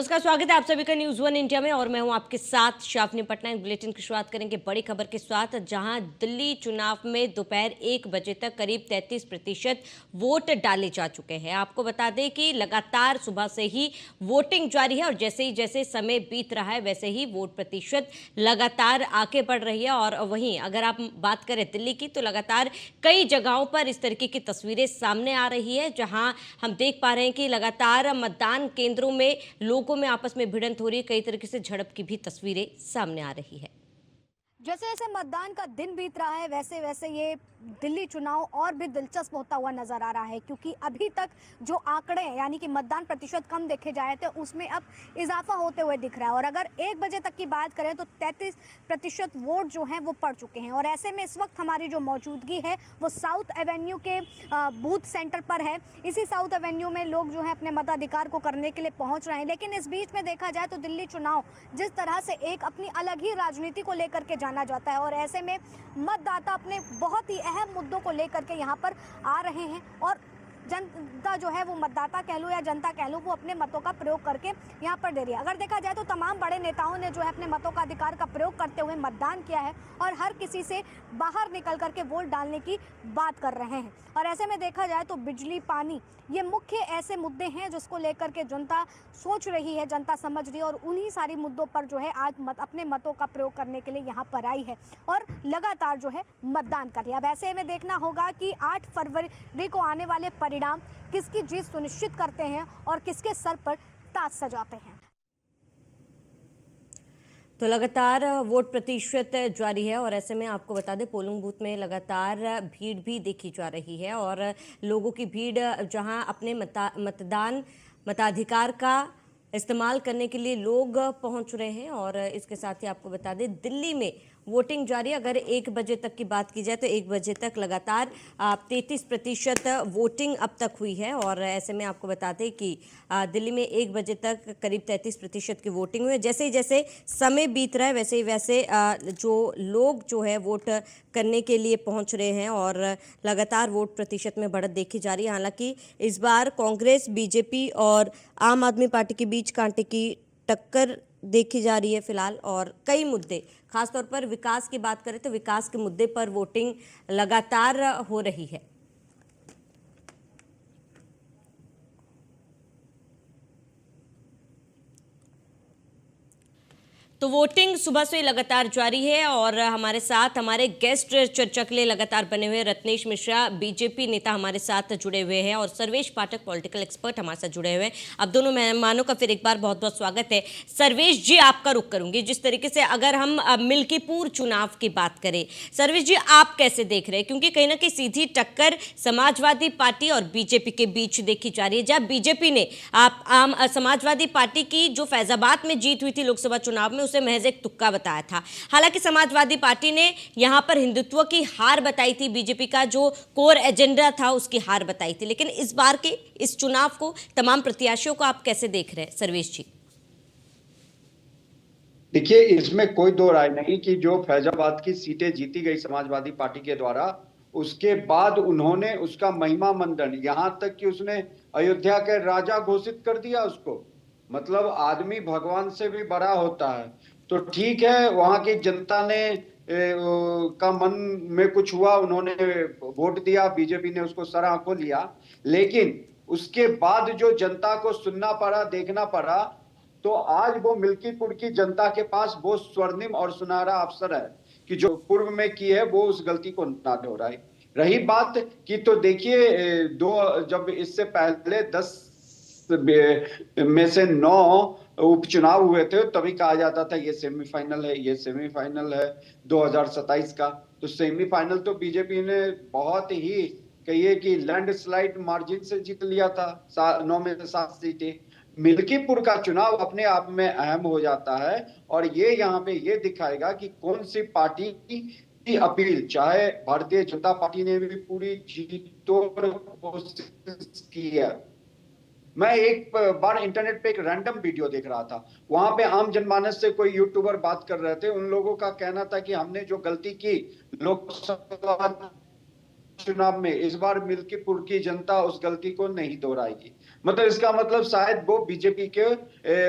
नमस्कार, स्वागत है आप सभी का न्यूज़ वन इंडिया में और मैं हूं आपके साथ शाफनी पटनायक। बुलेटिन की शुरुआत करेंगे बड़ी खबर के साथ, जहां दिल्ली चुनाव में दोपहर 1 बजे तक करीब 33% वोट डाले जा चुके हैं। आपको बता दें कि लगातार सुबह से ही वोटिंग जारी है और जैसे समय बीत रहा है वैसे ही वोट प्रतिशत लगातार आगे बढ़ रही है। और वहीं अगर आप बात करें दिल्ली की, तो लगातार कई जगहों पर इस तरीके की तस्वीरें सामने आ रही है, जहां हम देख पा रहे हैं कि लगातार मतदान केंद्रों में लोगों में आपस में भिड़ंत हो रही है, कई तरीके से झड़प की भी तस्वीरें सामने आ रही है। जैसे जैसे मतदान का दिन बीत रहा है वैसे वैसे ये दिल्ली चुनाव और भी दिलचस्प होता हुआ नजर आ रहा है, क्योंकि अभी तक जो आंकड़े यानी कि मतदान प्रतिशत कम देखे जाए थे उसमें अब इजाफा होते हुए दिख रहा है। और अगर 1 बजे तक की बात करें तो 33% वोट जो हैं वो पड़ चुके हैं। और ऐसे में इस वक्त हमारी जो मौजूदगी है वो साउथ एवेन्यू के बूथ सेंटर पर है। इसी साउथ एवेन्यू में लोग जो है अपने मताधिकार को करने के लिए पहुंच रहे हैं। लेकिन इस बीच में देखा जाए तो दिल्ली चुनाव जिस तरह से एक अपनी अलग ही राजनीति को लेकर के जाना जाता है, और ऐसे में मतदाता अपने बहुत ही अहम मुद्दों को लेकर के यहाँ पर आ रहे हैं और जनता जो है वो मतदाता कह लो या जनता कह लो वो अपने मतों का प्रयोग करके यहाँ पर दे रही है। अगर देखा जाए तो तमाम बड़े नेताओं ने जो है अपने मतों का अधिकार का प्रयोग करते हुए मतदान किया है और हर किसी से बाहर निकल करके वोट डालने की बात कर रहे हैं। और ऐसे में देखा जाए तो बिजली, पानी, ये मुख्य ऐसे मुद्दे हैं जिसको लेकर के जनता सोच रही है, जनता समझ रही है और उन्हीं सारी मुद्दों पर जो है आज अपने मतों का प्रयोग करने के लिए यहाँ पर आई है और लगातार जो है मतदान कर रही है। अब ऐसे में देखना होगा कि 8 फरवरी को आने वाले परिणाम किसकी जीत सुनिश्चित करते हैं और किसके सर पर ताज सजाते हैं। तो लगातार वोट प्रतिशत जारी है और ऐसे में आपको बता दें पोलिंग बूथ में लगातार भीड़ भी देखी जा रही है और लोगों की भीड़ जहां अपने मताधिकार का इस्तेमाल करने के लिए लोग पहुंच रहे हैं। और इसके साथ ही आपको बता दें दिल्ली में वोटिंग जारी। अगर 1 बजे तक की बात की जाए तो 1 बजे तक लगातार 33% वोटिंग अब तक हुई है। और ऐसे में आपको बता दें कि दिल्ली में 1 बजे तक करीब 33% की वोटिंग हुई है। जैसे ही जैसे समय बीत रहा है वैसे ही वैसे जो लोग जो है वोट करने के लिए पहुंच रहे हैं और लगातार वोट प्रतिशत में बढ़त देखी जा रही है। हालांकि इस बार कांग्रेस, बीजेपी और आम आदमी पार्टी के बीच कांटे की टक्कर देखी जा रही है फिलहाल। और कई मुद्दे, खासतौर पर विकास की बात करें तो विकास के मुद्दे पर वोटिंग लगातार हो रही है। तो वोटिंग सुबह से लगातार जारी है और हमारे साथ हमारे गेस्ट चर्चा के लिए लगातार बने हुए रत्नेश मिश्रा, बीजेपी नेता हमारे साथ जुड़े हुए हैं और सर्वेश पाठक, पॉलिटिकल एक्सपर्ट हमारे साथ जुड़े हुए हैं। अब दोनों मेहमानों का फिर एक बार बहुत बहुत स्वागत है। सर्वेश जी, आपका रुख करूंगी। जिस तरीके से अगर हम मिल्कीपुर चुनाव की बात करें, सर्वेश जी आप कैसे देख रहे हैं? क्योंकि कहीं ना कहीं सीधी टक्कर समाजवादी पार्टी और बीजेपी के बीच देखी जा रही है, जहां बीजेपी ने समाजवादी पार्टी की जो फैजाबाद में जीत हुई थी लोकसभा चुनाव में उसे महज एक तुक्का बताया था। हालांकि समाजवादी पार्टी ने यहां पर हिंदुत्व की हार बताई थी, बीजेपी का जो कोर एजेंडा था उसकी हार बताई थी। लेकिन इस बार के इस चुनाव को, तमाम प्रत्याशियों को आप कैसे देख रहे हैं सर्वेश जी? देखिए, इसमें कोई दो राय नहीं कि जो फैजाबाद की सीटें जीती गई समाजवादी पार्टी के द्वारा, उसके बाद उन्होंने उसका महिमा मंडन, यहां तक कि उसने अयोध्या के राजा घोषित कर दिया उसको। मतलब आदमी भगवान से भी बड़ा होता है। तो ठीक है, वहां की जनता ने का मन में कुछ हुआ, उन्होंने वोट दिया, बीजेपी ने उसको सर आंखों लिया। लेकिन उसके बाद जो जनता को सुनना पड़ा, देखना पड़ा, तो आज वो मिल्कीपुर की जनता के पास वो स्वर्णिम और सुनहरा अवसर है कि जो पूर्व में की है वो उस गलती को ना दोहराए। रही बात की, तो देखिए, जब इससे पहले 10 में से 9 उपचुनाव हुए थे तभी कहा जाता था ये सेमीफाइनल है, ये सेमीफाइनल है 2027 का। तो सेमीफाइनल तो बीजेपी ने बहुत ही, कहिए कि लैंडस्लाइड मार्जिन से जीत लिया था, 9 में से 7 सीटें। मिल्कीपुर का चुनाव अपने आप में अहम हो जाता है और ये यहाँ पे ये दिखाएगा कि कौन सी पार्टी की अपील, चाहे भारतीय जनता पार्टी ने भी पूरी जीतोड़ कोशिश की है। मैं एक बार इंटरनेट पे एक रैंडम वीडियो देख रहा था, वहां पे आम जनमानस से कोई यूट्यूबर बात कर रहे थे। उन लोगों का कहना था कि हमने जो गलती की लोकसभा चुनाव में इस बार मिल्कीपुर की जनता उस गलती को नहीं दोहराएगी। मतलब इसका मतलब शायद वो बीजेपी के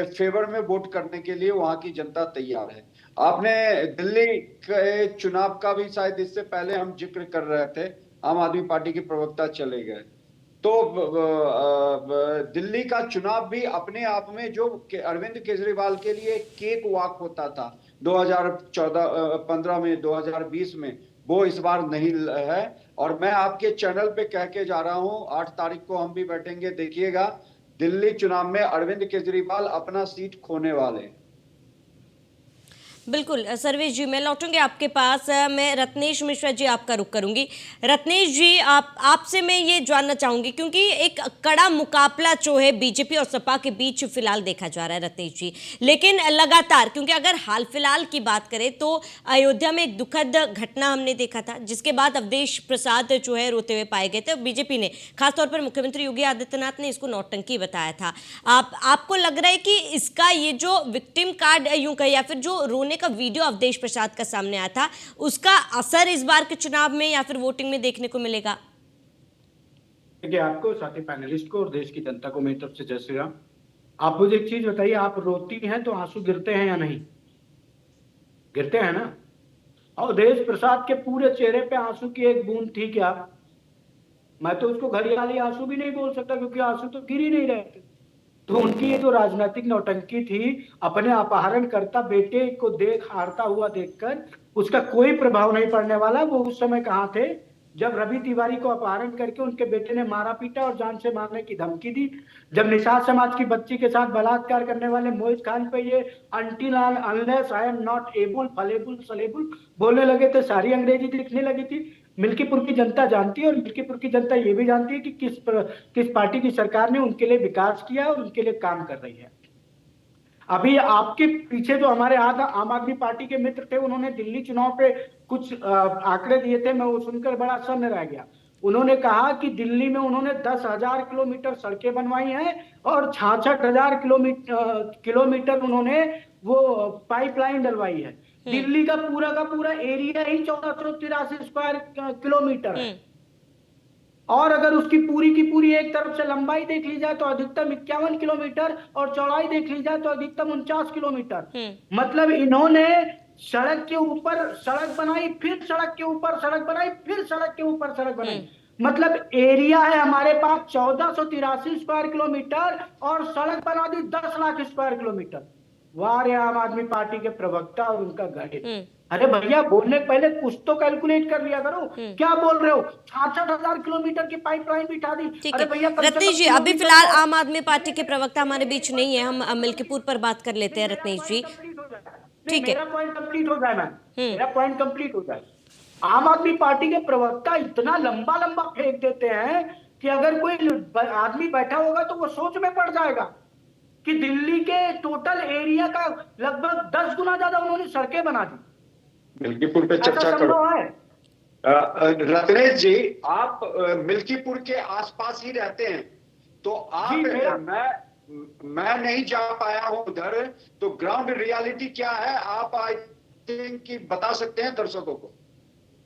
फेवर में वोट करने के लिए वहां की जनता तैयार है। आपने दिल्ली के चुनाव का भी शायद इससे पहले हम जिक्र कर रहे थे, आम आदमी पार्टी के प्रवक्ता चले गए, तो दिल्ली का चुनाव भी अपने आप में जो अरविंद केजरीवाल के लिए केक वॉक होता था 2014-15 में, 2020 में, वो इस बार नहीं है। और मैं आपके चैनल पे कह के जा रहा हूं, 8 तारीख को हम भी बैठेंगे, देखिएगा दिल्ली चुनाव में अरविंद केजरीवाल अपना सीट खोने वाले हैं। बिल्कुल सर्वेश जी, मैं लौटूंगी आपके पास। मैं रत्नेश मिश्रा जी आपका रुख करूंगी। रत्नेश जी, आपसे मैं ये जानना चाहूंगी, क्योंकि एक कड़ा मुकाबला जो है बीजेपी और सपा के बीच फिलहाल देखा जा रहा है रत्नेश जी, लेकिन लगातार, क्योंकि अगर हाल फिलहाल की बात करें तो अयोध्या में एक दुखद घटना हमने देखा था, जिसके बाद अवधेश प्रसाद जो है रोते हुए पाए गए थे। बीजेपी ने, खासतौर पर मुख्यमंत्री योगी आदित्यनाथ ने इसको नौटंकी बताया था। आपको लग रहा है कि इसका ये जो विक्टिम कार्ड यूं कहे या फिर जो रोने का वीडियो अवधेश प्रसाद का सामने आया था, उसका असर इस बार के चुनाव में या फिर वोटिंग में देखने को मिलेगा? देखिए, आपको, साथी पैनलिस्ट को और देश की जनता को मेरी तरफ से जय श्री राम। आप मुझे एक चीज बताइए, आप रोती हैं तो आंसू गिरते हैं या नहीं? गिरते हैं ना। और अवधेश प्रसाद के पूरे चेहरे पे आंसू की एक बूंद थी क्या? मैं तो उसको घड़ियाली आंसू भी नहीं बोल सकता, क्योंकि आंसू तो गिर ही नहीं रहे थे। तो उनकी ये जो राजनीतिक नौटंकी थी, अपने अपहरणकर्ता बेटे को हारता हुआ देखकर उसका कोई प्रभाव नहीं पड़ने वाला। वो उस समय कहाँ थे जब रवि तिवारी को अपहरण करके उनके बेटे ने मारा पीटा और जान से मारने की धमकी दी, जब निषाद समाज की बच्ची के साथ बलात्कार करने वाले मोहित खान पे ये until unless I am not able फलेबल सलेबल बोलने लगे थे, सारी अंग्रेजी दिखने लगी थी। मिल्कीपुर की जनता जानती है, और मिल्कीपुर की जनता ये भी जानती है कि किस पार्टी की सरकार ने उनके लिए विकास किया और उनके लिए काम कर रही है। अभी आपके पीछे जो हमारे आम आदमी पार्टी के मित्र थे, उन्होंने दिल्ली चुनाव पे कुछ आंकड़े दिए थे, मैं वो सुनकर बड़ा सन्न रह गया। उन्होंने कहा कि दिल्ली में उन्होंने 10,000 किलोमीटर सड़कें बनवाई हैं और 66,000 किलोमीटर उन्होंने वो पाइपलाइन डलवाई है। दिल्ली का पूरा एरिया ही 1483 स्क्वायर किलोमीटर है, और अगर उसकी पूरी की पूरी एक तरफ से लंबाई देख ली जाए तो अधिकतम 51 किलोमीटर और चौड़ाई देख ली जाए तो अधिकतम 49 किलोमीटर। मतलब इन्होंने सड़क के ऊपर सड़क बनाई, फिर सड़क के ऊपर सड़क बनाई, फिर सड़क के ऊपर सड़क बनाई। मतलब एरिया है हमारे पास 1483 स्क्वायर किलोमीटर और सड़क बना दी 10 लाख स्क्वायर किलोमीटर। वाह रे आम आदमी पार्टी के प्रवक्ता और उनका गणित। अरे भैया, बोलने के पहले कुछ तो कैलकुलेट कर लिया करो। क्या बोल रहे हो? 66,000 किलोमीटर की पाइपलाइन बिठा दी। अरे भैया, रत्नेश जी, अभी फिलहाल आम आदमी पार्टी के प्रवक्ता हमारे बीच नहीं है, हम मिल्कीपुर पर बात कर लेते हैं। रत्नेश जी, ठीक है, मेरा पॉइंट कंप्लीट हो जाए मैम, मेरा पॉइंट कंप्लीट हो जाए। आम आदमी पार्टी के प्रवक्ता इतना लंबा लंबा फेंक देते हैं कि अगर कोई आदमी बैठा होगा तो वो सोच में पड़ जाएगा कि दिल्ली के टोटल एरिया का लगभग 10 गुना ज्यादा उन्होंने सड़कें बना दी। मिल्कीपुर पे चर्चा करो। रत्नेश जी, आप मिल्कीपुर के आसपास ही रहते हैं, तो आप मैं नहीं जा पाया हूं उधर, तो ग्राउंड रियलिटी क्या है आप आई थिंक कि बता सकते हैं दर्शकों को?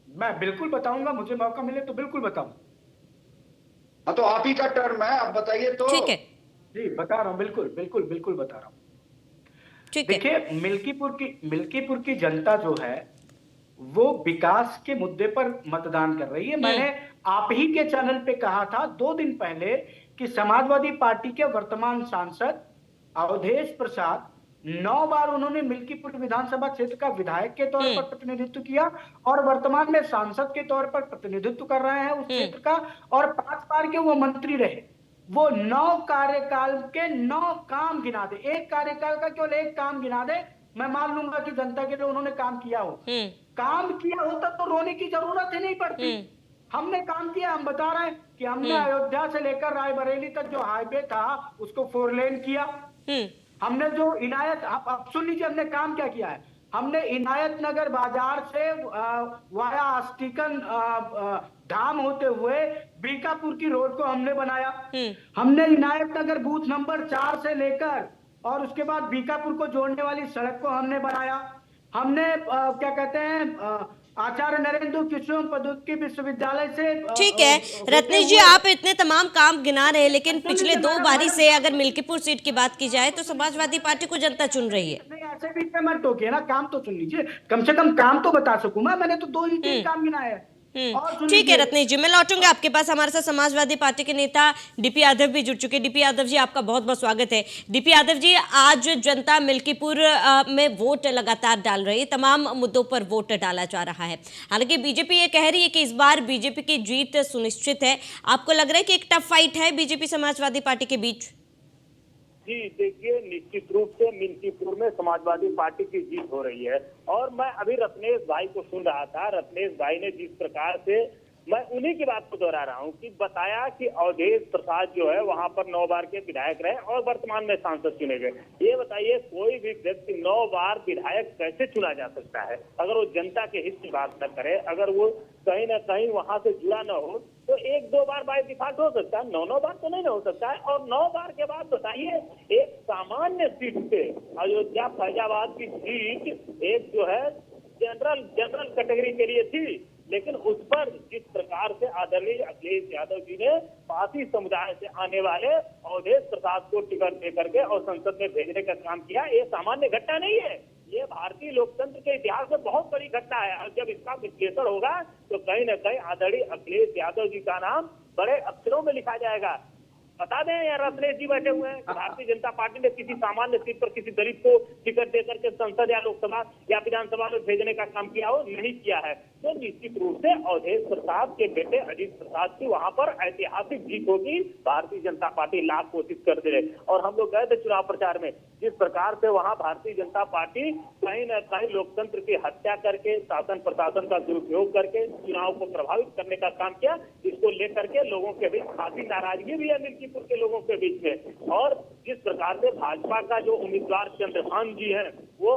मैं बिल्कुल बताऊंगा, मुझे मौका मिले तो बिल्कुल बताऊंगा। हाँ, तो आप ही का टर्न है, आप बताइए तो। ठीक है जी, बता रहा हूँ, बिल्कुल बता रहा हूँ। देखिए, मिल्कीपुर की जनता जो है वो विकास के मुद्दे पर मतदान कर रही है। मैंने आप ही के चैनल पे कहा था 2 दिन पहले कि समाजवादी पार्टी के वर्तमान सांसद अवधेश प्रसाद 9 बार उन्होंने मिल्कीपुर विधानसभा क्षेत्र का विधायक के तौर पर प्रतिनिधित्व किया और वर्तमान में सांसद के तौर पर प्रतिनिधित्व कर रहे हैं उस क्षेत्र का, और 5 बार के वो मंत्री रहे। वो 9 कार्यकाल के 9 काम गिना दे, एक कार्यकाल का केवल एक काम गिना दे, मैं मान लूंगा कि जनता के लिए उन्होंने काम किया हो। काम किया होता तो रोने की जरूरत ही नहीं पड़ती। हमने काम किया, हम बता रहे हैं कि हमने अयोध्या से लेकर रायबरेली तक जो हाईवे था उसको 4 लेन किया। हमने जो इनायत, आप सुन लीजिए हमने काम क्या किया है। हमने इनायत नगर बाजार से वाया आस्तिकन धाम होते हुए बीकापुर की रोड को हमने बनाया। हमने इनायत नगर बूथ नंबर 4 से लेकर और उसके बाद बीकापुर को जोड़ने वाली सड़क को हमने बनाया। हमने क्या कहते हैं आचार्य नरेंद्र कुसुम प्रौद्योगिकी विश्वविद्यालय से ठीक है रत्नेश जी, आप इतने तमाम काम गिना रहे हैं, लेकिन पिछले 2 बारी से अगर मिल्कीपुर सीट की बात की जाए तो समाजवादी पार्टी को जनता चुन रही है। नहीं, ऐसे बीच में मत टोकिए ना, काम तो सुन लीजिए, कम से कम काम तो बता सकूं मैं। मैंने तो 2 ही 3 काम गिनाए हैं। और सुन ठीक है लीजिए। रत्नेश जी, मैं लौटूंगा आपके पास। हमारे साथ समाजवादी पार्टी के नेता डीपी यादव भी जुड़ चुके हैं। डीपी यादव जी, आपका बहुत बहुत स्वागत है। डीपी यादव जी, आज जनता मिल्कीपुर में वोट लगातार डाल रही है, तमाम मुद्दों पर वोट डाला जा रहा है। हालांकि बीजेपी ये कह रही है कि इस बार बीजेपी की जीत सुनिश्चित है। आपको लग रहा है कि एक टफ फाइट है बीजेपी समाजवादी पार्टी के बीच? जी देखिए, निश्चित रूप से मिल्कीपुर में समाजवादी पार्टी की जीत हो रही है। और मैं अभी रत्नेश भाई को सुन रहा था, रत्नेश भाई ने जिस प्रकार से, मैं उन्हीं की बात को दोहरा रहा हूं कि बताया कि अवधेश प्रसाद जो है वहां पर 9 बार के विधायक रहे और वर्तमान में सांसद चुने गए। ये बताइए, कोई भी व्यक्ति 9 बार विधायक कैसे चुना जा सकता है अगर वो जनता के हित की बात न करे, अगर वो कहीं ना कहीं वहां से जुड़ा न हो? तो 1-2 बार बाय डिफॉल्ट हो सकता है, 9 बार तो नहीं हो सकता है। और 9 बार के बाद बताइए, एक सामान्य सीट पे अयोध्या फैजाबाद की सीट एक जो है जनरल कैटेगरी के लिए थी, लेकिन उस पर जिस प्रकार से आदरणीय अखिलेश यादव जी ने पासी समुदाय से आने वाले अवधेश प्रसाद को टिकट दे करके और संसद में भेजने का काम किया, ये सामान्य घटना नहीं है। ये भारतीय लोकतंत्र के इतिहास में बहुत बड़ी घटना है। और जब इसका विश्लेषण होगा तो कहीं न कहीं आदरणीय अखिलेश यादव जी का नाम बड़े अक्षरों में लिखा जाएगा। बता दें यार, रत्नेश जी बैठे हुए हैं, भारतीय जनता पार्टी ने किसी सामान्य सीट पर किसी दलित को टिकट देकर के संसद या लोकसभा या विधानसभा में भेजने का काम किया हो? नहीं किया है। तो निश्चित रूप से अवधेश प्रसाद के बेटे अजीत प्रसाद की वहां पर ऐतिहासिक जीत होगी। भारतीय जनता पार्टी लाख कोशिश कर दे। और हम लोग गए थे चुनाव प्रचार में, जिस प्रकार से वहां भारतीय जनता पार्टी कहीं न कहीं लोकतंत्र की हत्या करके, शासन प्रशासन का दुरुपयोग करके चुनाव को प्रभावित करने का काम किया, इसको लेकर के लोगों के बीच काफी नाराजगी भी है मिल्कीपुर के लोगों के बीच में। और जिस प्रकार से भाजपा का जो उम्मीदवार चंद्रभान जी है वो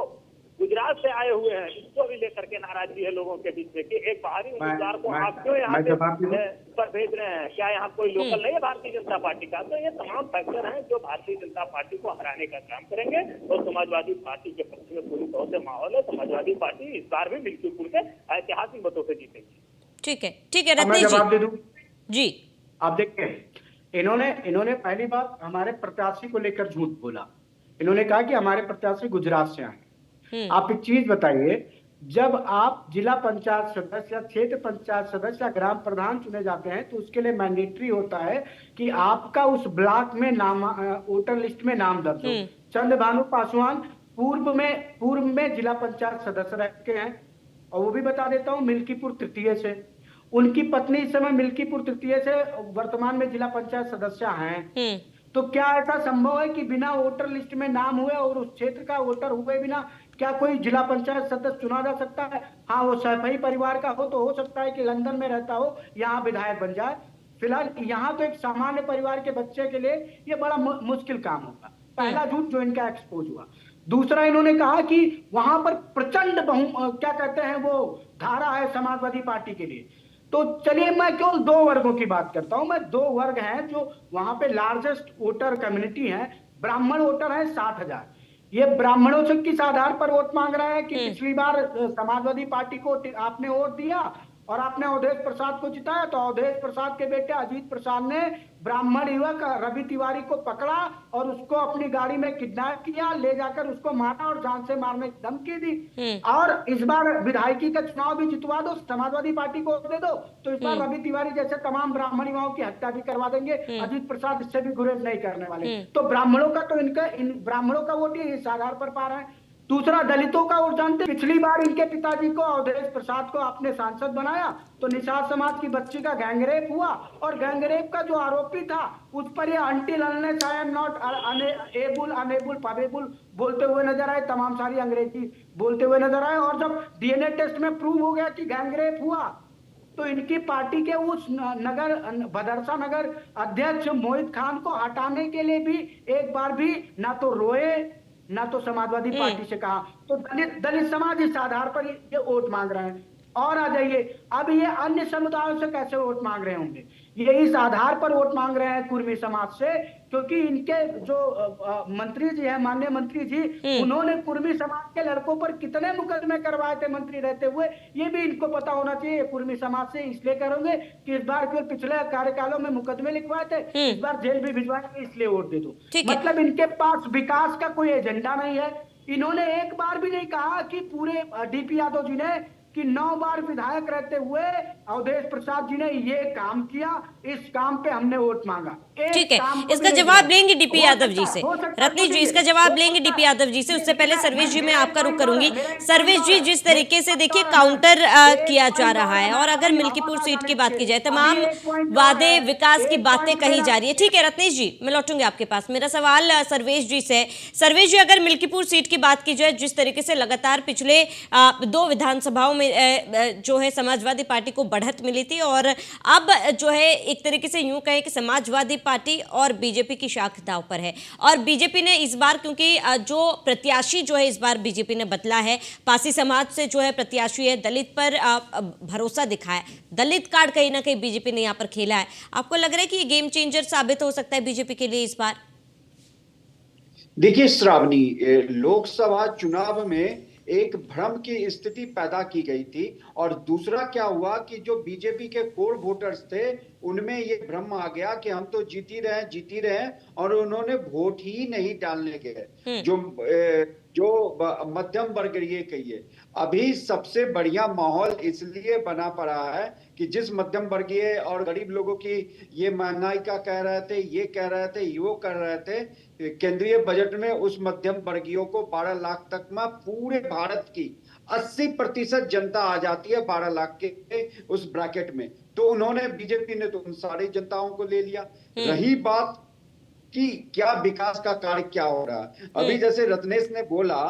गुजरात से आए हुए हैं, इसको भी लेकर के नाराजगी है लोगों के बीच में कि एक बाहरी उम्मीदवार को आप क्यों यहाँ पर भेज रहे हैं, क्या यहाँ कोई लोकल नहीं है भारतीय जनता पार्टी का? तो ये तमाम फैक्टर हैं जो भारतीय जनता पार्टी को हराने का काम करेंगे। और समाजवादी पार्टी के पक्ष में पूरी तौर से माहौल है। समाजवादी पार्टी इस बार भी मिल्कीपुर के ऐतिहासिक मतों से जीतेगी। ठीक है रत्नेश जी। आप देखिए, इन्होंने पहली बात हमारे प्रत्याशी को लेकर झूठ बोला। इन्होंने कहा कि हमारे प्रत्याशी गुजरात से आए। आप एक चीज बताइए, जब आप जिला पंचायत सदस्य या क्षेत्र पंचायत सदस्य या ग्राम प्रधान चुने जाते हैं तो उसके लिए मैंडेटरी होता है कि आपका उस ब्लॉक में नाम, वोटर लिस्ट में नाम दर्ज हो। चंद्रभानु पासवान पूर्व में जिला पंचायत सदस्य रखे हैं, और वो भी बता देता हूँ मिल्कीपुर तृतीय से। उनकी पत्नी इस समय मिल्कीपुर तृतीय से वर्तमान में जिला पंचायत सदस्य हैं। तो क्या ऐसा संभव है कि बिना वोटर लिस्ट में नाम हुए और उस क्षेत्र का वोटर हुए बिना क्या कोई जिला पंचायत सदस्य चुना जा सकता है? हाँ, वो सैफई परिवार का हो तो हो सकता है कि लंदन में रहता हो, यहाँ विधायक बन जाए। फिलहाल यहाँ तो एक सामान्य परिवार के बच्चे के लिए ये बड़ा मुश्किल काम होगा। पहला झूठ जो इनका एक्सपोज हुआ। दूसरा, इन्होंने कहा कि वहां पर प्रचंड क्या कहते हैं वो धारा है समाजवादी पार्टी के लिए। तो चलिए मैं केवल 2 वर्गों की बात करता हूं। मैं 2 वर्ग हैं जो वहां पे लार्जेस्ट वोटर कम्युनिटी है। ब्राह्मण वोटर है 60,000। ये ब्राह्मणों से किस आधार पर वोट मांग रहे हैं कि पिछली बार समाजवादी पार्टी को आपने वोट दिया और आपने अवधेश प्रसाद को जिताया, तो अवधेश प्रसाद के बेटे अजीत प्रसाद ने ब्राह्मण युवक रवि तिवारी को पकड़ा और उसको अपनी गाड़ी में किडनैप किया, ले जाकर उसको मारा और जान से मारने की धमकी दी। और इस बार विधायकी का चुनाव भी जितवा दो, समाजवादी पार्टी को दे दो, तो इस बार रवि तिवारी जैसे तमाम ब्राह्मण युवाओं की हत्या भी करवा देंगे। अजीत प्रसाद इससे भी गुरेज नहीं करने वाले। तो ब्राह्मणों का तो इन ब्राह्मणों का वोट इस आधार पर पा रहे हैं। दूसरा, दलितों का वोट जानते, पिछली बार इनके पिताजी को अवधेश प्रसाद को आपने सांसद बनाया तो निषाद समाज की बच्ची का गैंगरेप हुआ, और गैंगरेप का जो आरोपी था उस पर ये until unless I am not unable पवेबल बोलते हुए नजर आए, तमाम सारी अंग्रेजी बोलते हुए नजर आए। और जब डीएनए टेस्ट में प्रूव हो गया कि गैंगरेप हुआ तो इनकी पार्टी के उस भदरसा नगर अध्यक्ष मोहित खान को हटाने के लिए भी एक बार भी ना तो रोए ना तो समाजवादी पार्टी से कहा। तो दलित समाज इस आधार पर ये वोट मांग रहे हैं। और आ जाइए, अब ये अन्य समुदायों से कैसे वोट मांग रहे होंगे? ये इस आधार पर वोट मांग रहे हैं कुर्मी समाज से, क्योंकि इनके जो मंत्री जी हैं, माननीय मंत्री जी, उन्होंने कुर्मी समाज के लड़कों पर कितने मुकदमे करवाए थे मंत्री रहते हुए, ये भी इनको पता होना चाहिए। कुर्मी समाज से इसलिए करोगे कि इस बार फिर पिछले कार्यकालों में मुकदमे लिखवाए थे, इस बार जेल भी भिजवाएंगे, इसलिए वोट दे दो। मतलब इनके पास विकास का कोई एजेंडा नहीं है। इन्होंने एक बार भी नहीं कहा कि पूरे डीपी यादव जी ने कि 9 बार विधायक रहते हुए अवधेश प्रसाद जी ने ये काम किया, इस काम पे हमने वोट मांगा। ठीक है, इसका जवाब लेंगे डीपी यादव जी से। रत्नेश जी, इसका जवाब लेंगे डीपी यादव जी से। उससे पहले सर्वेश जी, मैं आपका रुख करूंगी। सर्वेश जी, जिस तरीके से देखिए काउंटर किया जा रहा है, और अगर मिल्कीपुर सीट की बात की जाए, तमाम वादे विकास की बातें कही जा रही है। ठीक है रत्नेश जी, मैं लौटूंगी आपके पास। मेरा सवाल सर्वेश जी से। सर्वेश जी, अगर मिल्कीपुर सीट की बात की जाए, जिस तरीके से लगातार पिछले 2 विधानसभाओं में जो है समाजवादी पार्टी को बढ़त मिली थी, और अब जो है एक तरीके से यूं कहें कि समाजवादी पार्टी और बीजेपी की शाख दांव पर है। और बीजेपी ने इस बार, क्योंकि जो प्रत्याशी जो है इस बार बीजेपी ने बदला है, पासी समाज से जो है प्रत्याशी है, दलित पर भरोसा दिखाया, दलित कार्ड कहीं ना कहीं बीजेपी ने यहाँ पर खेला है। आपको लग रहा है कि ये गेम चेंजर साबित हो सकता है बीजेपी के लिए इस बार? देखिए श्रावणी, लोकसभा चुनाव में एक भ्रम की स्थिति पैदा की गई थी, और दूसरा क्या हुआ कि जो बीजेपी के कोर वोटर्स थे उनमें ये भ्रम आ गया कि हम तो जीती रहे हैं, और उन्होंने वोट ही नहीं डालने गए। जो मध्यम वर्गीय कहिए, अभी सबसे बढ़िया माहौल इसलिए बना पड़ा है कि जिस मध्यम वर्गीय और गरीब लोगों की ये महंगाई का कह रहे थे, ये कह रहे थे, वो कर रहे थे, केंद्रीय बजट में उस मध्यम वर्गीयों को 12 लाख तक में पूरे भारत की 80% जनता आ जाती है 12 लाख के उस ब्रैकेट में। तो उन्होंने, बीजेपी ने तो उन सारी जनताओं को ले लिया। रही बात कि क्या विकास का कार्य क्या हो रहा है, अभी जैसे रत्नेश ने बोला,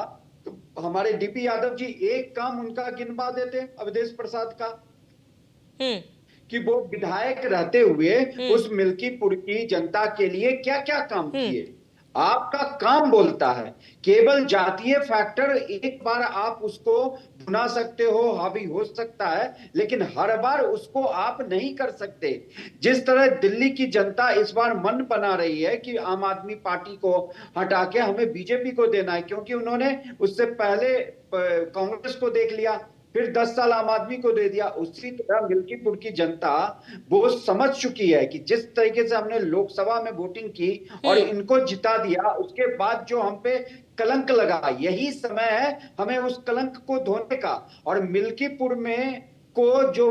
तो हमारे डीपी यादव जी एक काम उनका गिनवा देते अवधेश प्रसाद का, कि वो विधायक रहते हुए उस मिल्कीपुर की जनता के लिए क्या क्या काम किए। आपका काम बोलता है, केवल जातीय फैक्टर एक बार आप उसको भुना सकते हो, हावी हो सकता है, लेकिन हर बार उसको आप नहीं कर सकते। जिस तरह दिल्ली की जनता इस बार मन बना रही है कि आम आदमी पार्टी को हटा के हमें बीजेपी को देना है, क्योंकि उन्होंने उससे पहले कांग्रेस को देख लिया, फिर 10 साल आम आदमी को दे दिया। उसी तरह मिल्कीपुर की जनता वो समझ चुकी है कि जिस तरीके से हमने लोकसभा में वोटिंग की और इनको जिता दिया, उसके बाद जो हम पे कलंक लगा, यही समय है हमें उस कलंक को धोने का। और मिल्कीपुर में को जो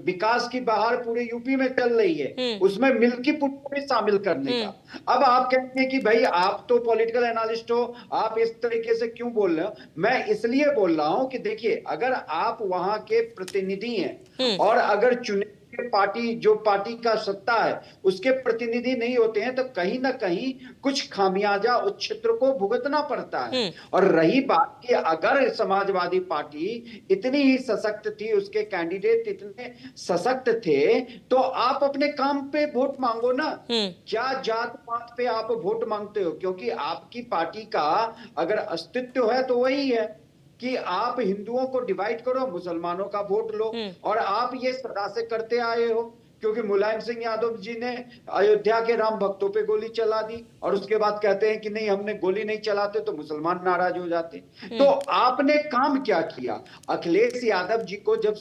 विकास की बहार पूरे यूपी में चल रही है, उसमें मिल्कीपुर को भी शामिल करने का। अब आप कहते हैं कि भाई आप तो पॉलिटिकल एनालिस्ट हो, आप इस तरीके से क्यों बोल रहे हो? मैं इसलिए बोल रहा हूं कि देखिए, अगर आप वहां के प्रतिनिधि हैं और अगर चुने पार्टी, जो पार्टी का सत्ता है उसके प्रतिनिधि नहीं होते हैं, तो कहीं ना कहीं कुछ खामियाजा उस क्षेत्र को भुगतना पड़ता है। और रही बात कि अगर समाजवादी पार्टी इतनी ही सशक्त थी, उसके कैंडिडेट इतने सशक्त थे, तो आप अपने काम पे वोट मांगो ना। क्या जात पात पे आप वोट मांगते हो? क्योंकि आपकी पार्टी का अगर अस्तित्व है तो वही है कि आप हिंदुओं को डिवाइड करो, मुसलमानों का वोट लो, और आप ये सदा से करते आए हो। क्योंकि मुलायम सिंह यादव जी ने अयोध्या के राम भक्तों पे गोली चला दी, और उसके बाद कहते हैं कि नहीं, हमने गोली नहीं चलाते तो मुसलमान नाराज हो जाते। तो आपने काम क्या किया? अखिलेश यादव जी को जब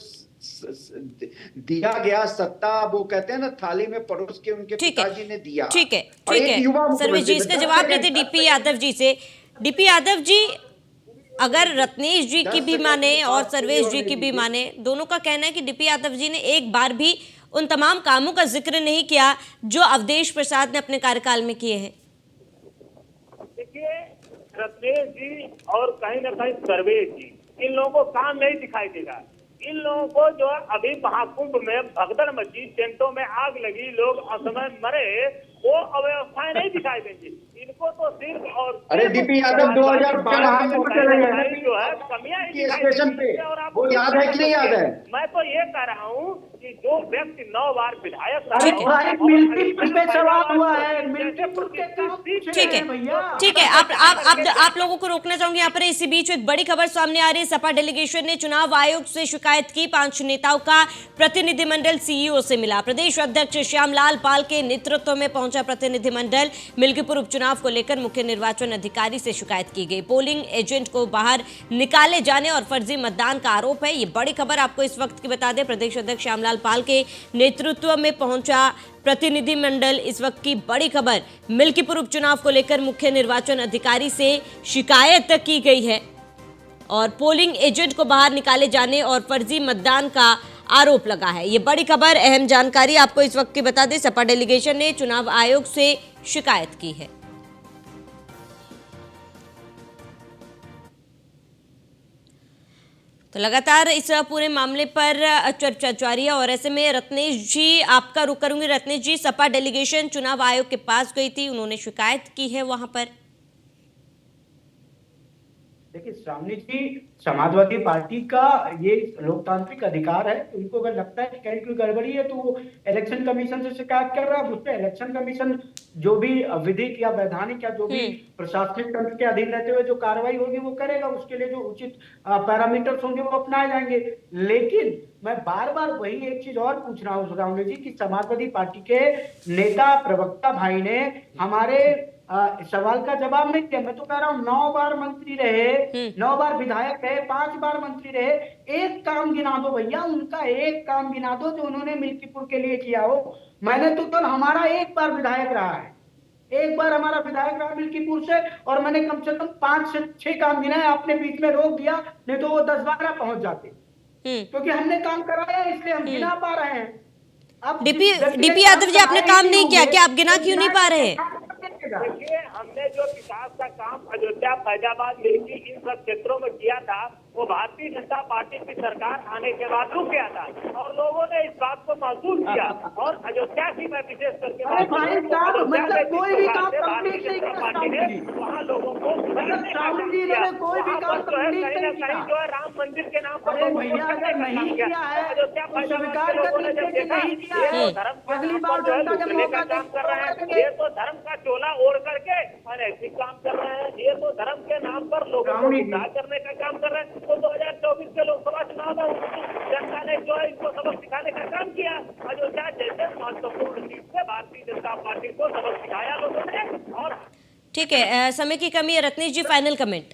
दिया गया सत्ता, वो कहते हैं ना, थाली में परोस के उनके पिताजी ने दिया। ठीक है, सर्वेश जी, इसका जवाब लेते डीपी यादव जी से। डीपी यादव जी, अगर रत्नेश जी की भी माने और सर्वेश जी की भी माने, दोनों का कहना है कि डीपी यादव जी ने एक बार भी उन तमाम कामों का जिक्र नहीं किया जो अवधेश प्रसाद ने अपने कार्यकाल में किए हैं। देखिए, रत्नेश जी और कहीं ना कहीं सर्वेश जी, इन लोगों को काम नहीं दिखाई देगा। इन लोगों को जो अभी महाकुंभ में भगदड़ मची, टेंटों में आग लगी, लोग असमय मरे, वो अव्यवस्थाएं नहीं दिखाई देंगी। इनको तो सिर्फ और अरे डीपी यादव 2012 में जो है कमियां स्टेशन पे, वो याद है कि नहीं याद है? मैं तो ये कह रहा हूँ कि कि जो व्यक्ति 9 बार विधायक रहा ठीक हो, है। और भाई मिल्कीपुर पे फैजाबाद सवाल हुआ से है, जैसे मिल्कीपुर के काम पूछे ठीक है हैं भैया। ठीक है, आप लोगों को रोकना चाहूंगी यहाँ पर। इसी बीच एक बड़ी खबर सामने आ रही है। सपा डेलीगेशन ने चुनाव आयोग से शिकायत की। 5 नेताओं का प्रतिनिधिमंडल सीईओ से मिला। प्रदेश अध्यक्ष श्यामलाल पाल के नेतृत्व में पहुंचा प्रतिनिधिमंडल। मिल्कीपुर उपचुनाव को लेकर मुख्य निर्वाचन अधिकारी से शिकायत की गई। पोलिंग एजेंट को बाहर निकाले जाने और फर्जी मतदान का आरोप है। ये बड़ी खबर आपको इस वक्त की बता दें। प्रदेश अध्यक्ष श्यामलाल पाल के नेतृत्व में पहुंचा प्रतिनिधिमंडल, इस वक्त की बड़ी खबर। मिल्कीपुर उपचुनाव को लेकर मुख्य निर्वाचन अधिकारी से शिकायत की गई है और पोलिंग एजेंट को बाहर निकाले जाने और फर्जी मतदान का आरोप लगा है। ये बड़ी खबर, अहम जानकारी आपको इस वक्त की बता दें। सपा डेलीगेशन ने चुनाव आयोग से शिकायत की है। तो लगातार इस पूरे मामले पर चर्चा जारी है और ऐसे में रत्नेश जी, आपका रुख करूंगी। रत्नेश जी, सपा डेलीगेशन चुनाव आयोग के पास गई थी, उन्होंने शिकायत की है वहां पर। देखिए श्रावणी जी, समाजवादी पार्टी का ये लोकतांत्रिक अधिकार है। उनको अगर लगता है कि कहीं कोई गड़बड़ी है तो वो इलेक्शन कमीशन से शिकायत कर रहा है। उस पर इलेक्शन कमीशन जो भी विधिक या वैधानिक या जो भी प्रशासनिक तंत्र के अधीन रहते हुए जो कार्रवाई होगी वो करेगा। उसके लिए जो उचित पैरामीटर्स होंगे वो अपनाए जाएंगे। लेकिन मैं बार बार वही एक चीज और पूछ रहा हूँ श्रावणी जी कि समाजवादी पार्टी के नेता प्रवक्ता भाई ने हमारे सवाल का जवाब नहीं दिया। मैं तो कह रहा हूँ 9 बार मंत्री रहे, 9 बार विधायक रहे, 5 बार मंत्री रहे। एक काम गिना दो भैया, उनका एक काम गिना दो जो उन्होंने मिल्कीपुर के लिए किया हो। मैंने तो कल हमारा एक बार विधायक रहा है, एक बार हमारा विधायक रहा मिल्कीपुर से, और मैंने कम से कम 5 से 6 काम गिनाए। आपने बीच में रोक दिया, नहीं तो वो 10-12 पहुंच जाते, क्योंकि हमने काम कराया इसलिए हम गिना पा रहे हैं। अब डीपी यादव जी, आपने काम नहीं किया क्या? आप गिना क्यों नहीं पा रहे हैं? देखिए, हमने जो विकास का काम अयोध्या, फैजाबाद, मिल्की इन सब क्षेत्रों में किया था वो भारतीय जनता पार्टी की सरकार आने के बाद रुक गया था और लोगों ने इस बात को महसूस किया। और अयोध्या की मैं विशेष करके कोई भी काम कंप्लीट नहीं किया, वहाँ लोगों को कोई भी काम कंप्लीट नहीं किया। जो है राम मंदिर के नाम पर भैया अगर नहीं किया है अयोध्या तो स्वीकार कर लीजिए कि नहीं किया है। अगली बार जनता जब मौका काम कर रहे हैं, ये तो धर्म का चोला ओढ़ करके अनैतिक काम कर रहे हैं। ये तो धर्म के नाम पर लोगों को गुमराह करने का काम कर रहे हैं। तो 2024 के लोकसभा चुनाव में जनता ने जो है इनको सबक सिखाने का काम किया। अयोध्या जैसे महत्वपूर्ण सीट से भारतीय जनता पार्टी को सबक सिखाया लोगों ने। और ठीक है, समय की कमी है। रत्नेश जी, फाइनल कमेंट।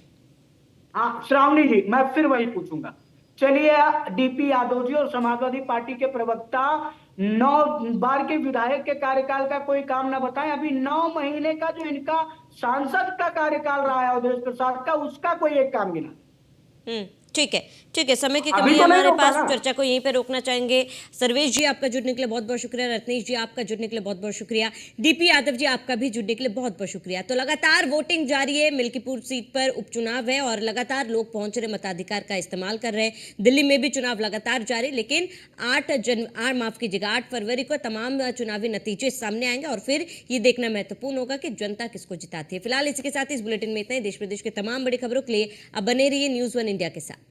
हाँ श्रावणी जी, मैं फिर वही पूछूंगा। चलिए, डीपी यादव जी और समाजवादी पार्टी के प्रवक्ता 9 बार के विधायक के कार्यकाल का कोई काम ना बताएं। अभी 9 महीने का जो इनका सांसद का कार्यकाल रहा है अवधेश प्रसाद का, उसका कोई एक काम गिना। ठीक है, समय की कमी अभी है तो नहीं हमारे रोका पास, ना। चर्चा को यहीं पे रोकना चाहेंगे। सर्वेश जी, आपका जुड़ने के लिए बहुत बहुत शुक्रिया। रत्नेश जी, आपका जुड़ने के लिए बहुत बहुत शुक्रिया। डीपी यादव जी, आपका भी जुड़ने के लिए बहुत बहुत शुक्रिया। तो लगातार वोटिंग जारी है। मिल्कीपुर सीट पर उपचुनाव है और लगातार लोग पहुंच रहे, मताधिकार का इस्तेमाल कर रहे हैं। दिल्ली में भी चुनाव लगातार जारी, लेकिन 8 फरवरी को तमाम चुनावी नतीजे सामने आएंगे और फिर ये देखना महत्वपूर्ण होगा कि जनता किसको जिताती है। फिलहाल इसी के साथ इस बुलेटिन में इतना ही। देश प्रदेश के तमाम बड़ी खबरों के लिए अब बने रहिए News 1 इंडिया के साथ।